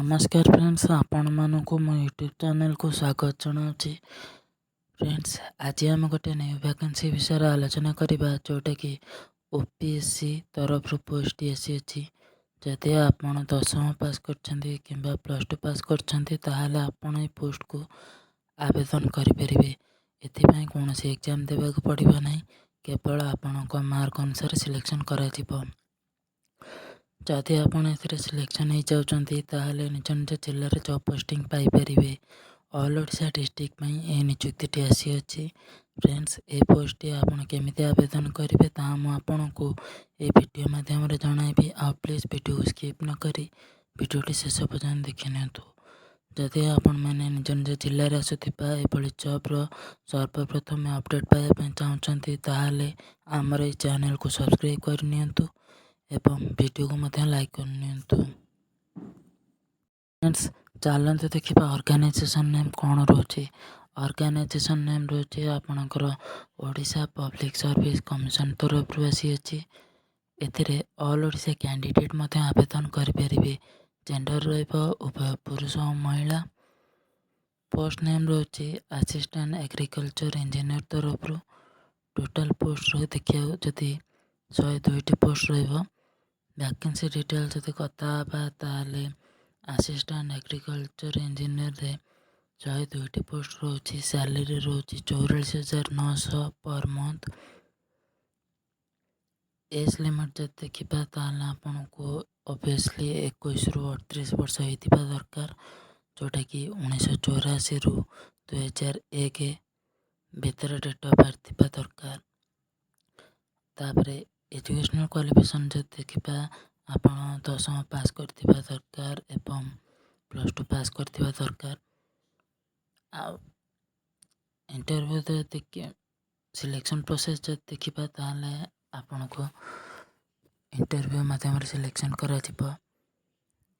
नमस्कार फ्रेंड्स, आपण मानू मो यूट्यूब चैनल को स्वागत जनाऊँगी। फ्रेंड्स, आज आम गोटे न्यू वैकेंसी विषय आलोचना करवा जोटा कि ओपीएससी तरफ पोस्ट आसी। जदि आपण 10वीं पास करछंती किंबा +2 पास करछंती ताहाले आपण ए पोस्ट को आवेदन करें। एथिपाई कौन एग्जाम देवाक पड़ो ना, केवल आपण मार्क अनुसार सिलेक्शन करा। जदि आपड़ सिलेक्शन हो जाती ताहले निज निज जिले में job posting Piper. All Odisha district में नियुक्ति आसी अच्छी। फ्रेंड्स, ए पोस्ट आपड़ केमी आवेदन करेंगे आपन को ये वीडियो माध्यम जनइबी। आ प्लीज वीडियो स्किप न करी वीडियोटी शेष पर्यटन देखी नियंतु। जदि आपण मैंने निज निज जिले में आसुवा ये जॉब्र सर्वप्रथम अपडेट पाइबा चाहते ताहले आमर ये चैनल को सब्सक्राइब करनी एवं वीडियो को मध्य लाइक करनी। फ्रेंड्स, चलते देखा ऑर्गेनाइजेशन नेम कौन रोचे। ऑर्गेनाइजेशन नेम रोचे आपणकर ओडिशा पब्लिक सर्विस कमिशन तरफ आसी अच्छी। एथिरे ऑल ओडिशा कैंडिडेट मध्य आवेदन करें। जेंडर उभय पुरुष और महिला। पोस्ट नेम रोचे असिस्टेंट एग्रीकल्चर इंजीनियर तरफ। टोटल पोस्ट देखिए जदि 102 पोस्ट रही। वैकेंसी डिटेल जब कथा असिस्टेंट एग्रीकल्चर इंजीनियर रे 102 post रोची। Salary रोची 44,900 per month. Age limit जब देखा आपन को ऑब्वियसली 21 रु 38 वर्ष होता दरकार, जोटा कि 1984 रु 2001 भितर डेट ऑफ बर्थ थी दरकार। तापर एजुकेशनल क्वालिफिकेशन जब देखा आपन 10वीं पास करथिबा दरकार एवं +2 पास करथिबा दरकार। इंटरव्यू देखिए सिलेक्शन प्रोसेस जब देखा ताले आपन को इंटरव्यू माध्यम सिलेक्शन करा।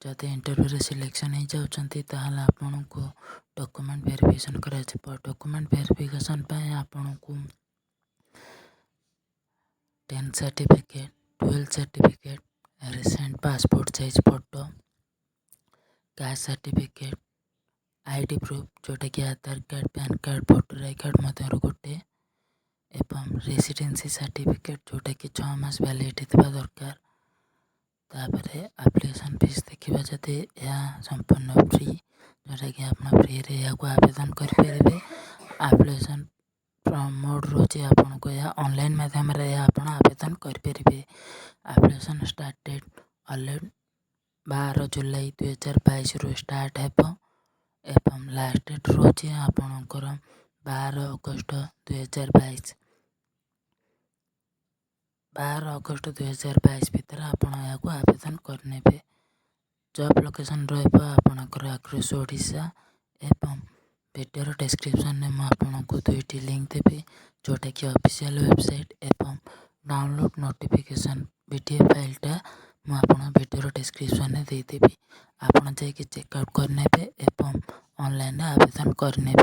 जदि इंटरव्यू सिलेक्शन हो जाती ताहले आपन को डॉक्यूमेंट वेरिफिकेशन करा। डॉक्यूमेंट वेरिफिकेशन पे आपन को 10 certificate, 12 certificate, recent passport size photo, caste certificate, ID proof जोटा कि Aadhaar card, pan card, voter I card मध्य गोटे एवं रेसिडेंसी सर्टिफिकेट जोटा कि 6 मास वैलिडिटी थी दरकार। तापर एप्लिकेशन फीस देखा जदि यह संपूर्ण फ्री, जोटा कि आप फ्री रे आवेदन करें। एप्लिकेशन मोड रोचे आपन को यह ऑनलाइन माध्यम आप आवेदन करें। एप्लिकेशन स्टार्ट डेट 12 जुलाई 2022 रु स्टार्ट है एवं लास्ट डेट रोचे आपणकर 12 अगस्त 2022। 12 अगस्त 2022 भितर आपण यहाँ आवेदन करने। जॉब लोकेशन रखर आक्रोश ओडिशा एवं वीडियो डिस्क्रिप्शन में मुझे 2टी लिंक देवी, जोटा कि ऑफिशियल वेबसाइट एवं डाउनलोड नोटिफिकेशन वीडियो फाइलटा मुझे वीडियो डिस्क्रिप्शन में देदेवी। आपड़ जाकि चेकआउट करने एवं ऑनलाइन आवेदन करने।